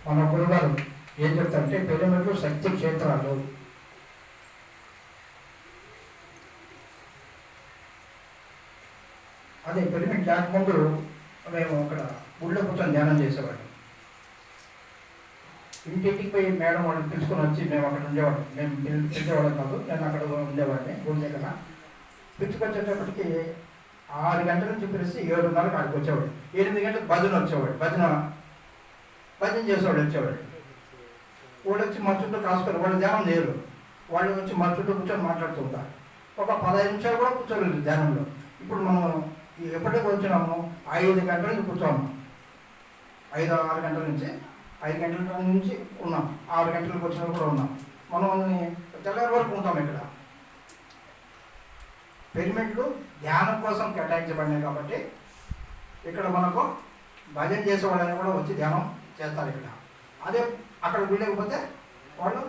మన గురుగారు ఏం చెప్తారంటే పిరమిడ్లు శక్తి క్షేత్రాలు. అదే పిరమిడ్ లేకముందు మేము అక్కడ ఊళ్ళో కూర్చొని ధ్యానం చేసేవాళ్ళం. ఇంటింటికి పోయి మేడం వాళ్ళని పిలుచుకొని వచ్చి మేము అక్కడ ఉండేవాళ్ళం. మేము పిలిచేవాళ్ళం కాదు, నేను అక్కడ ఉండేవాడిని ఊరి దగ్గర. పిలుచుకొచ్చేటప్పటికి 6 గంటల నుంచి పిలిచి 7:30కి అక్కడికి వచ్చేవాడు. 8 గంటలకు భజన వచ్చేవాడు, భజన చేసేవాడు వచ్చేవాడు. వాళ్ళు వచ్చి మా చుట్టూ కాసుకొని వాళ్ళు ధ్యానం చేయరు, వాళ్ళు వచ్చి మా చుట్టూ కూర్చొని మాట్లాడుతూ ఉంటారు. ఒక 15 నిమిషాలు కూడా కూర్చోలేదు ధ్యానంలో. ఇప్పుడు మనం ఎప్పటికీ వచ్చినాము 5 గంటల నుంచి కూర్చోము, 5-6 గంటల నుంచి 5 గంటల నుంచి ఉన్నాం, 6 గంటలకు వచ్చినప్పుడు కూడా ఉన్నాం. మనం తెల్లారి వరకు ఉంటాం. ఇక్కడ పిరమిడ్లు ధ్యానం కోసం కేటాయించబడినాయి కాబట్టి ఇక్కడ మనకు భజన చేసే వాళ్ళని కూడా వచ్చి ధ్యానం చేస్తారు ఇక్కడ. అదే అక్కడ వీలేకపోతే వాళ్ళు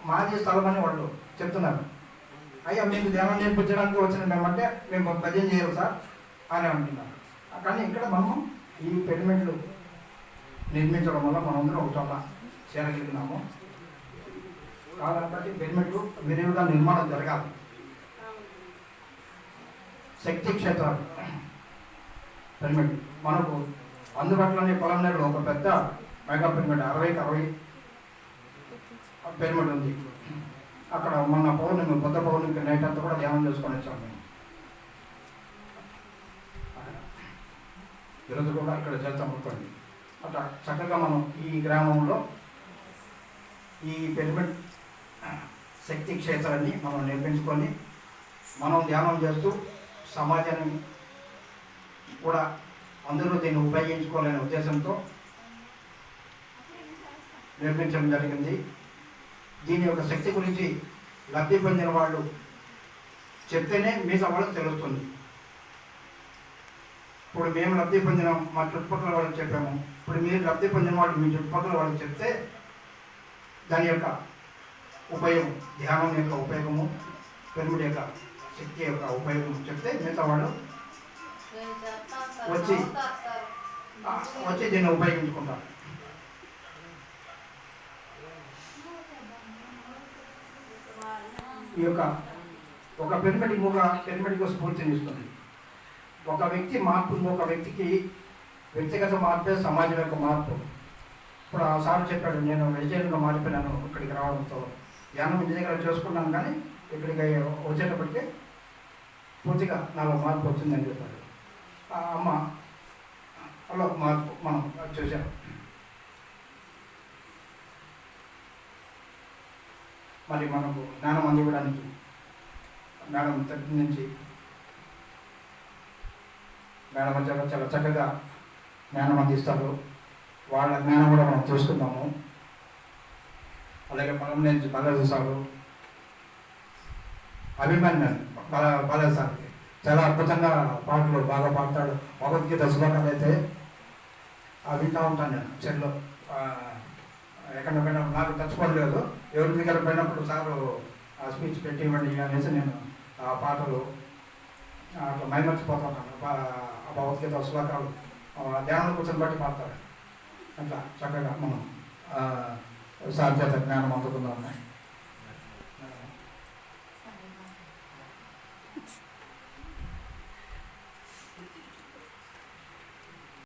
మాజీ స్థలం అని వాళ్ళు చెప్తున్నారు. అయ్యా మీకు ధ్యానం నేర్పించడానికి వచ్చిన మేమంటే మేము భజన చేయరు సార్ అని అంటున్నారు. కానీ ఇక్కడ మనము ఈ పిరమిడ్లు నిర్మించడం వల్ల మనందరం ఒక చోట చేరగలిగినాము. కాబట్టి పిరమిడ్లు విరివిగా నిర్మాణం జరగాలి. శక్తి క్షేత్రాలు పిరమిడ్ మనకు అందుబాటులోని పొలంనేరులో ఒక పెద్ద మెగా పిరమిడ్ 60-60 పిరమిడ్ ఉంది. అక్కడ మొన్న పౌర్ణమి బుద్ధ పౌర్ణమికి నైట్ అంతా కూడా ధ్యానం చేసుకొని వచ్చాము మేము. ఈరోజు కూడా ఇక్కడ చేస్తాం అనుకోండి. అట్లా చక్కగా మనం ఈ గ్రామంలో ఈ పిరమిడ్ శక్తి క్షేత్రాన్ని మనం నిర్మించుకొని మనం ధ్యానం చేస్తూ సమాజాన్ని కూడా అందరూ దీన్ని ఉపయోగించుకోవాలనే ఉద్దేశంతో నిర్మించడం జరిగింది. దీని యొక్క శక్తి గురించి లబ్ధి పొందిన వాళ్ళు చెప్తేనే మిగతా వాళ్ళకి తెలుస్తుంది. ఇప్పుడు మేము లబ్ధి పొందినాం, మా చుట్టుపక్కల వాళ్ళకి చెప్పాము. ఇప్పుడు మీరు లబ్ధి పొందిన వాళ్ళు మీ చుట్టుపక్కల వాళ్ళకి చెప్తే దాని యొక్క ఉపయోగం, ధ్యానం యొక్క ఉపయోగము, పిరమిడ్ యొక్క శక్తి యొక్క ఉపయోగం చెప్తే మిగతా వాళ్ళు వచ్చి దీన్ని ఉపయోగించుకుంటారు. ఈ యొక్క ఒక పిరమిడ్ పిరమిడ్కు స్ఫూర్తినిస్తుంది. ఒక వ్యక్తి మార్పు ఇంకొక వ్యక్తికి వ్యక్తిగత మార్పే సమాజం యొక్క మార్పు. ఇప్పుడు ఆ సార్ చెప్పాడు, నేను వెజిటేరియన్గా మారిపోయినాను ఇక్కడికి రావడంతో. ధ్యానం ఇంటి దగ్గర చేసుకున్నాను, కానీ ఇక్కడికి వచ్చేటప్పటికి పూర్తిగా నాలో మార్పు వచ్చిందని చెప్పాడు. ఆ అమ్మ అలా మార్పు మనం చూసాం. మరి మనకు జ్ఞానం అందివ్వడానికి మేడం తరపు నుంచి మేడం వచ్చాక చాలా చక్కగా జ్ఞానం అందిస్తారు. వాళ్ళ జ్ఞానం కూడా మనం చూసుకుందాము. అలాగే పొలం నుంచి బాలాజీ సారు, అభిమాన్యాన్ని బాలాజీ సార్కి చాలా అద్భుతంగా పాటలు బాగా పాడతాడు. భగవద్గీత శ్లోకాలు అయితే వింటూ ఉంటాను నేను చెల్లో. ఎక్కడ పోయినా నాకు తెచ్చుకోలేదు, ఎవరి దగ్గర పోయినప్పుడు సారు ఆ స్పీచ్ పెట్టి ఇవ్వండి అనేసి నేను ఆ పాటలు అట్లా మైమర్చిపోతుంటాను. ఆ భగవద్గీత శ్లోకాలు ధ్యానం కూర్చొని బట్టి పాడతారు. అట్లా చక్కగా మనం సార్ చేత జ్ఞానం అందుకుందాం.